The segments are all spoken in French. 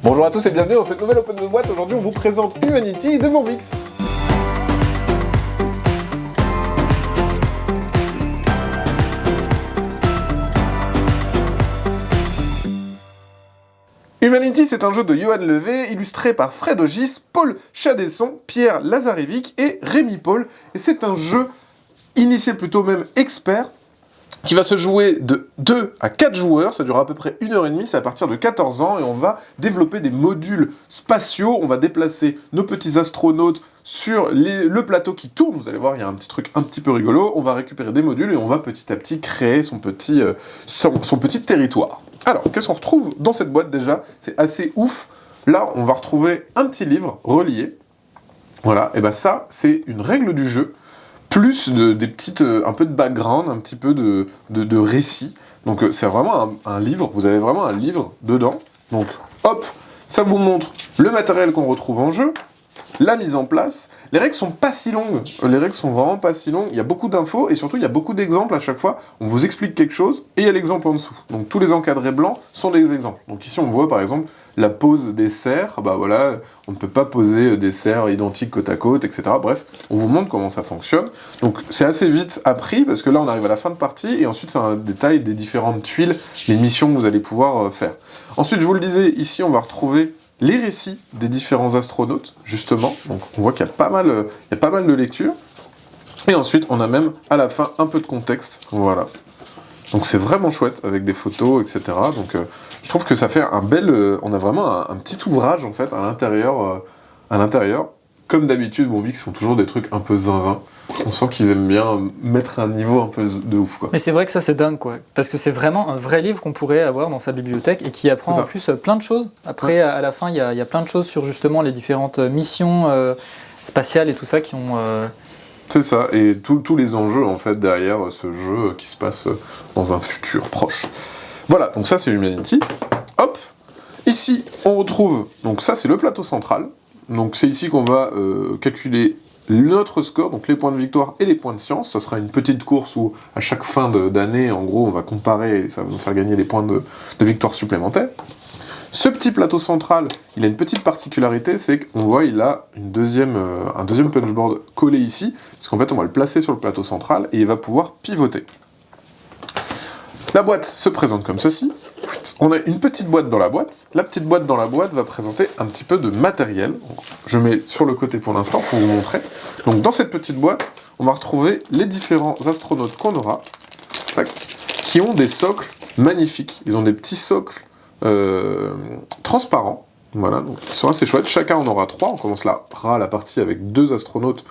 Bonjour à tous et bienvenue dans cette nouvelle Open de boîte. Aujourd'hui on vous présente Humanity de Boombix. Humanity, c'est un jeu de Johan Levé, illustré par Fred Ogis, Paul Chadesson, Pierre Lazarevic et Rémi Paul. Et c'est un jeu initié, plutôt même expert, qui va se jouer de 2 à 4 joueurs, ça dure à peu près 1h30, c'est à partir de 14 ans, et on va développer des modules spatiaux, on va déplacer nos petits astronautes sur le plateau qui tourne, vous allez voir, il y a un petit truc un petit peu rigolo, on va récupérer des modules et on va petit à petit créer son petit territoire. Alors, qu'est-ce qu'on retrouve dans cette boîte déjà? C'est assez ouf. Là, on va retrouver un petit livre relié. Voilà, et ben ça, c'est une règle du jeu, plus des petites, un peu de background, un petit peu de récit. Donc c'est vraiment un livre, vous avez vraiment un livre dedans. Donc hop, ça vous montre le matériel qu'on retrouve en jeu, la mise en place. Les règles sont pas si longues, les règles sont vraiment pas si longues, il y a beaucoup d'infos et surtout il y a beaucoup d'exemples à chaque fois. On vous explique quelque chose et il y a l'exemple en dessous. Donc tous les encadrés blancs sont des exemples. Donc ici on voit par exemple la pose des serres, bah voilà, on ne peut pas poser des serres identiques côte à côte, etc. Bref, on vous montre comment ça fonctionne. Donc c'est assez vite appris parce que là on arrive à la fin de partie et ensuite c'est un détail des différentes tuiles, les missions que vous allez pouvoir faire. Ensuite je vous le disais, ici on va retrouver les récits des différents astronautes, justement. Donc on voit qu'il y a pas mal de lectures. Et ensuite, on a même, à la fin, un peu de contexte. Voilà. Donc c'est vraiment chouette, avec des photos, etc. Donc je trouve que ça fait un bel... on a vraiment un petit ouvrage, en fait, à l'intérieur. Comme d'habitude, Boombix font toujours des trucs un peu zinzin. On sent qu'ils aiment bien mettre un niveau un peu de ouf, quoi. Mais c'est vrai que ça, c'est dingue, quoi. Parce que c'est vraiment un vrai livre qu'on pourrait avoir dans sa bibliothèque et qui apprend en plus plein de choses. Après, ouais. À la fin, il y a plein de choses sur justement les différentes missions spatiales et tout ça qui ont... C'est ça, et tous les enjeux, en fait, derrière ce jeu qui se passe dans un futur proche. Voilà, donc ça, c'est Humanity. Hop. Ici, on retrouve... Donc ça, c'est le plateau central. Donc c'est ici qu'on va calculer notre score, donc les points de victoire et les points de science. Ça sera une petite course où à chaque fin d'année, en gros, on va comparer et ça va nous faire gagner des points de victoire supplémentaires. Ce petit plateau central, il a une petite particularité, c'est qu'on voit il a un deuxième punchboard collé ici, parce qu'en fait on va le placer sur le plateau central et il va pouvoir pivoter. La boîte se présente comme ceci. On a une petite boîte dans la boîte. La petite boîte dans la boîte va présenter un petit peu de matériel. Donc, je mets sur le côté pour l'instant pour vous montrer. Donc dans cette petite boîte, on va retrouver les différents astronautes qu'on aura, qui ont des socles magnifiques. Ils ont des petits socles transparents. Voilà, donc ils sont assez chouettes. Chacun en aura 3. On commence la partie avec 2 astronautes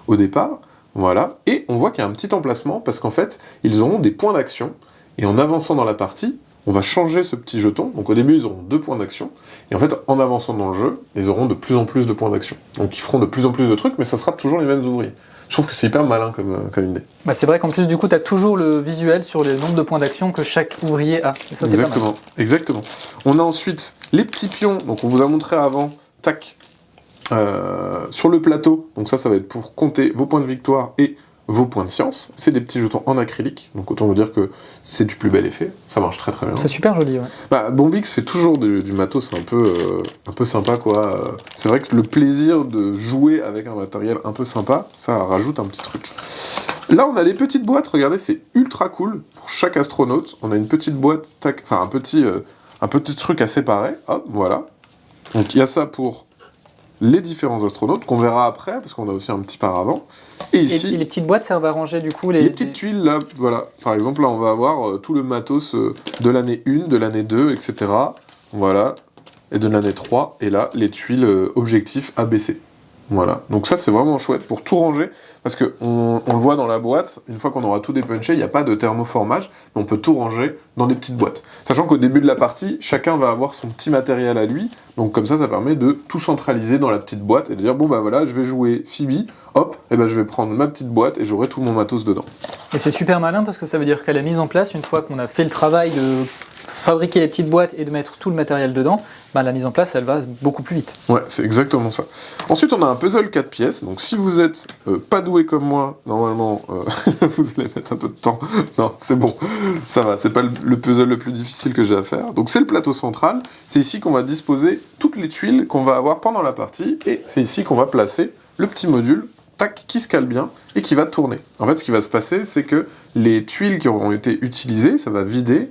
au départ. Voilà, et on voit qu'il y a un petit emplacement parce qu'en fait, ils auront des points d'action. Et en avançant dans la partie, on va changer ce petit jeton. Donc au début, ils auront 2 points d'action. Et en fait, en avançant dans le jeu, ils auront de plus en plus de points d'action. Donc ils feront de plus en plus de trucs, mais ça sera toujours les mêmes ouvriers. Je trouve que c'est hyper malin comme idée. Bah c'est vrai qu'en plus, du coup, tu as toujours le visuel sur le nombre de points d'action que chaque ouvrier a. Et ça, c'est pas mal. Exactement. On a ensuite les petits pions. Donc on vous a montré avant, tac, sur le plateau. Donc ça va être pour compter vos points de victoire et vos points de science. C'est des petits jetons en acrylique, donc autant vous dire que c'est du plus bel effet. Ça marche très très bien. C'est super joli, ouais. Bah, Boombix fait toujours du matos un peu sympa, quoi. C'est vrai que le plaisir de jouer avec un matériel un peu sympa, ça rajoute un petit truc. Là, on a les petites boîtes, regardez, c'est ultra cool. Pour chaque astronaute, on a une petite boîte, enfin un petit truc à séparer. Hop, voilà. Donc il y a ça pour les différents astronautes, qu'on verra après, parce qu'on a aussi un petit paravent. Et ici... Et les petites boîtes servent à ranger, du coup, les petites tuiles, là, voilà. Par exemple, là, on va avoir tout le matos de l'année 1, de l'année 2, etc. Voilà. Et de l'année 3. Et là, les tuiles objectifs ABC. Voilà. Donc ça, c'est vraiment chouette pour tout ranger, parce qu'on le voit dans la boîte, une fois qu'on aura tout dépunché, il n'y a pas de thermoformage, mais on peut tout ranger dans des petites boîtes. Sachant qu'au début de la partie, chacun va avoir son petit matériel à lui, donc comme ça permet de tout centraliser dans la petite boîte, et de dire, bon bah voilà, je vais jouer Phoebe, hop, et ben je vais prendre ma petite boîte, et j'aurai tout mon matos dedans. Et c'est super malin, parce que ça veut dire qu'à la mise en place, une fois qu'on a fait le travail de fabriquer les petites boîtes et de mettre tout le matériel dedans, la mise en place, elle va beaucoup plus vite. Ouais, c'est exactement ça. Ensuite, on a un puzzle 4 pièces. Donc, si vous êtes pas doué comme moi, normalement, vous allez mettre un peu de temps. Non, c'est bon, ça va. C'est pas le puzzle le plus difficile que j'ai à faire. Donc, c'est le plateau central. C'est ici qu'on va disposer toutes les tuiles qu'on va avoir pendant la partie. Et c'est ici qu'on va placer le petit module, tac, qui se cale bien et qui va tourner. En fait, ce qui va se passer, c'est que les tuiles qui auront été utilisées, ça va vider.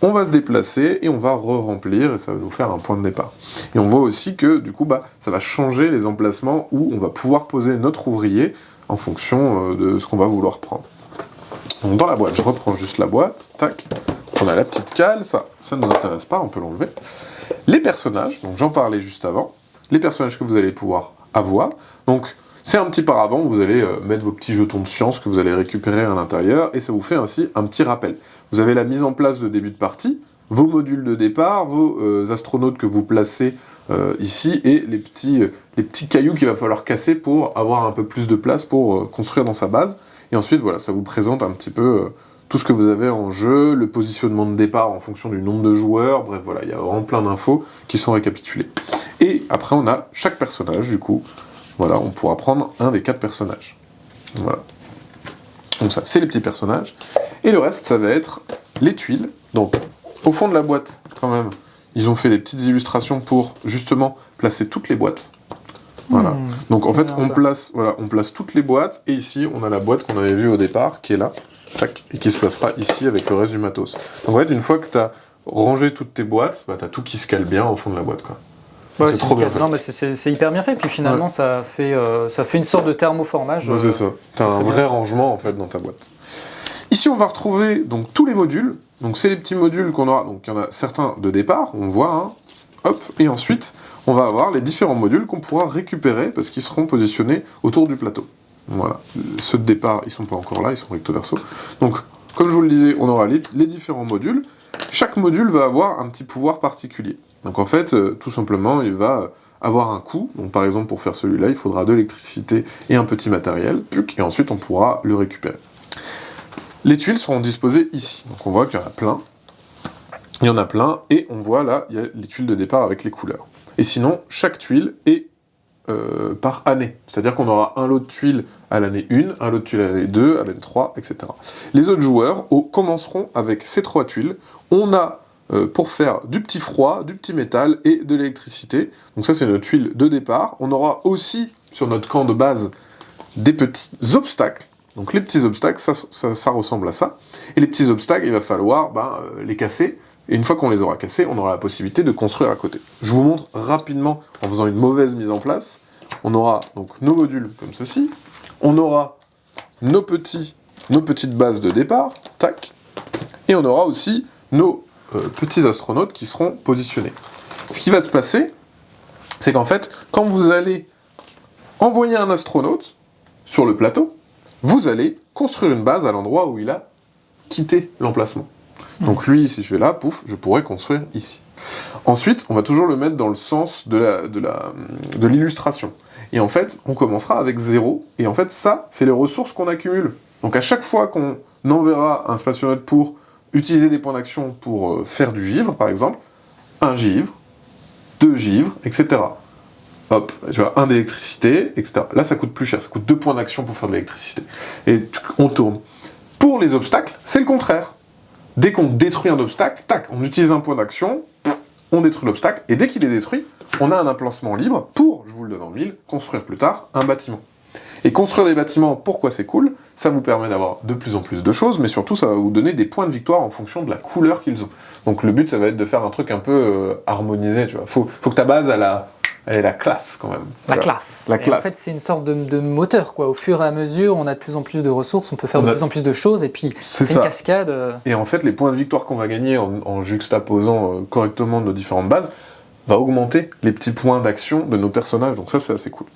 On va se déplacer et on va re-remplir et ça va nous faire un point de départ. Et on voit aussi que du coup, ça va changer les emplacements où on va pouvoir poser notre ouvrier en fonction de ce qu'on va vouloir prendre. Donc dans la boîte, je reprends juste la boîte, tac, on a la petite cale, ça ne nous intéresse pas, on peut l'enlever. Les personnages, donc j'en parlais juste avant, les personnages que vous allez pouvoir avoir, donc c'est un petit paravent où vous allez mettre vos petits jetons de science que vous allez récupérer à l'intérieur, et ça vous fait ainsi un petit rappel. Vous avez la mise en place de début de partie, vos modules de départ, vos astronautes que vous placez ici, et les petits cailloux qu'il va falloir casser pour avoir un peu plus de place pour construire dans sa base. Et ensuite, voilà, ça vous présente un petit peu tout ce que vous avez en jeu, le positionnement de départ en fonction du nombre de joueurs, bref, voilà, il y a vraiment plein d'infos qui sont récapitulées. Et après, on a chaque personnage, du coup. Voilà, on pourra prendre un des 4 personnages. Voilà. Donc ça, c'est les petits personnages. Et le reste, ça va être les tuiles. Donc, au fond de la boîte, quand même, ils ont fait des petites illustrations pour, justement, placer toutes les boîtes. Voilà. Donc, en fait, on place toutes les boîtes. Et ici, on a la boîte qu'on avait vue au départ, qui est là. Tac, et qui se placera ici avec le reste du matos. Donc, en fait, une fois que tu as rangé toutes tes boîtes, tu as tout qui se cale bien au fond de la boîte, quoi. Ouais, c'est trop bien fait. Non, mais c'est hyper bien fait. Puis finalement, ça fait une sorte de thermoformage. Ouais, c'est ça. T'as un vrai rangement en fait dans ta boîte. Ici, on va retrouver donc tous les modules. Donc c'est les petits modules qu'on aura. Donc il y en a certains de départ, on voit. Hein. Hop. Et ensuite, on va avoir les différents modules qu'on pourra récupérer parce qu'ils seront positionnés autour du plateau. Voilà. Ceux de départ, ils sont pas encore là, ils sont recto verso. Donc, comme je vous le disais, on aura les différents modules. Chaque module va avoir un petit pouvoir particulier. Donc en fait, tout simplement, il va avoir un coût. Donc par exemple, pour faire celui-là, il faudra de l'électricité et un petit matériel, et ensuite on pourra le récupérer. Les tuiles seront disposées ici. Donc on voit qu'il y en a plein. Il y en a plein, et on voit là, il y a les tuiles de départ avec les couleurs. Et sinon, chaque tuile est par année. C'est-à-dire qu'on aura un lot de tuiles à l'année 1, un lot de tuiles à l'année 2, à l'année 3, etc. Les autres joueurs commenceront avec ces 3 tuiles. On a pour faire du petit froid, du petit métal et de l'électricité. Donc ça, c'est notre tuile de départ. On aura aussi, sur notre camp de base, des petits obstacles. Donc les petits obstacles, ça ressemble à ça. Et les petits obstacles, il va falloir les casser. Et une fois qu'on les aura cassés, on aura la possibilité de construire à côté. Je vous montre rapidement, en faisant une mauvaise mise en place. On aura donc nos modules comme ceci. On aura nos petites bases de départ. Tac. Et on aura aussi nos petits astronautes qui seront positionnés. Ce qui va se passer, c'est qu'en fait, quand vous allez envoyer un astronaute sur le plateau, vous allez construire une base à l'endroit où il a quitté l'emplacement. Donc lui, si je vais là, pouf, je pourrais construire ici. Ensuite, on va toujours le mettre dans le sens de l'illustration. Et en fait, on commencera avec 0, et en fait, ça, c'est les ressources qu'on accumule. Donc à chaque fois qu'on enverra un spationaute pour utiliser des points d'action pour faire du givre, par exemple, 1 givre, 2 givres, etc. Hop, tu vois, 1 d'électricité, etc. Là, ça coûte plus cher, ça coûte 2 points d'action pour faire de l'électricité. Et on tourne. Pour les obstacles, c'est le contraire. Dès qu'on détruit un obstacle, tac, on utilise un point d'action, on détruit l'obstacle, et dès qu'il est détruit, on a un emplacement libre pour, je vous le donne en mille, construire plus tard un bâtiment. Et construire des bâtiments, pourquoi c'est cool? Ça vous permet d'avoir de plus en plus de choses, mais surtout ça va vous donner des points de victoire en fonction de la couleur qu'ils ont. Donc le but, ça va être de faire un truc un peu harmonisé, tu vois. Faut que ta base, elle ait la classe, quand même. La classe. En fait, c'est une sorte de moteur, quoi. Au fur et à mesure, on a de plus en plus de ressources, on peut faire de plus en plus de choses, et puis c'est une cascade. Et en fait, les points de victoire qu'on va gagner en juxtaposant correctement nos différentes bases, va augmenter les petits points d'action de nos personnages, donc ça, c'est assez cool.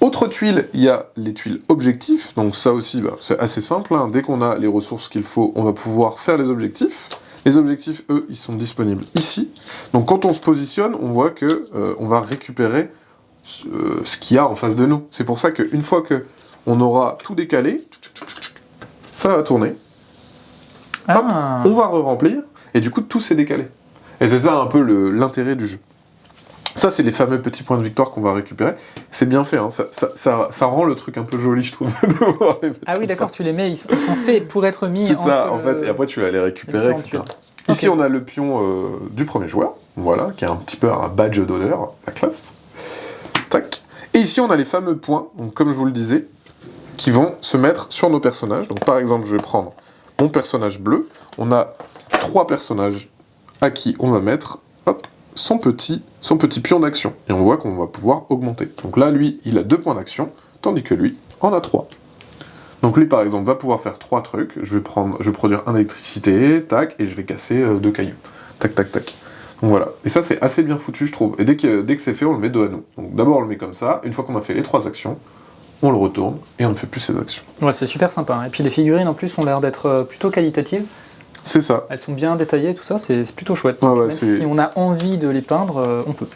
Autre tuile, il y a les tuiles objectifs, donc ça aussi, c'est assez simple, hein. Dès qu'on a les ressources qu'il faut, on va pouvoir faire les objectifs. Les objectifs, eux, ils sont disponibles ici. Donc quand on se positionne, on voit que on va récupérer ce qu'il y a en face de nous. C'est pour ça qu'une fois qu'on aura tout décalé, ça va tourner. Hop, on va re-remplir, et du coup, tout s'est décalé. Et c'est ça un peu l'intérêt du jeu. Ça, c'est les fameux petits points de victoire qu'on va récupérer. C'est bien fait, hein. Ça rend le truc un peu joli, je trouve. Ah oui, d'accord, tu les mets, ils sont faits pour être mis c'est entre ça, en fait, et après tu vas les récupérer, etc. Ici, on a le pion du premier joueur, voilà, qui est un petit peu un badge d'honneur, la classe. Tac. Et ici, on a les fameux points, donc comme je vous le disais, qui vont se mettre sur nos personnages. Donc par exemple, je vais prendre mon personnage bleu. On a 3 personnages à qui on va mettre, hop, son petit pion d'action. Et on voit qu'on va pouvoir augmenter. Donc là, lui, il a 2 points d'action, tandis que lui en a 3. Donc lui, par exemple, va pouvoir faire 3 trucs. Je vais produire 1 d'électricité, tac, et je vais casser 2 cailloux. Tac, tac, tac. Donc voilà. Et ça, c'est assez bien foutu, je trouve. Et dès que c'est fait, on le met dos à nous. Donc d'abord, on le met comme ça. Une fois qu'on a fait les 3 actions, on le retourne et on ne fait plus ces actions. Ouais, c'est super sympa. Hein. Et puis les figurines, en plus, ont l'air d'être plutôt qualitatives. C'est ça. Elles sont bien détaillées, tout ça, c'est plutôt chouette. Ah ouais, même si on a envie de les peindre, on peut.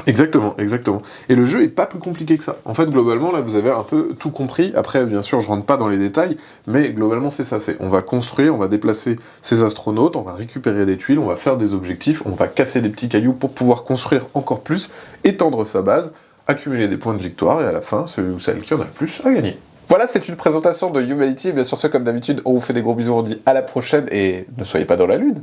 Exactement, exactement. Et le jeu est pas plus compliqué que ça. En fait, globalement, là, vous avez un peu tout compris. Après, bien sûr, je rentre pas dans les détails, mais globalement, c'est ça. On va construire, on va déplacer ces astronautes, on va récupérer des tuiles, on va faire des objectifs, on va casser des petits cailloux pour pouvoir construire encore plus, étendre sa base, accumuler des points de victoire, et à la fin, celui ou celle qui en a le plus a gagné. Voilà, c'est une présentation de Humanity. Bien sûr, comme d'habitude, on vous fait des gros bisous, on vous dit à la prochaine, et ne soyez pas dans la lune.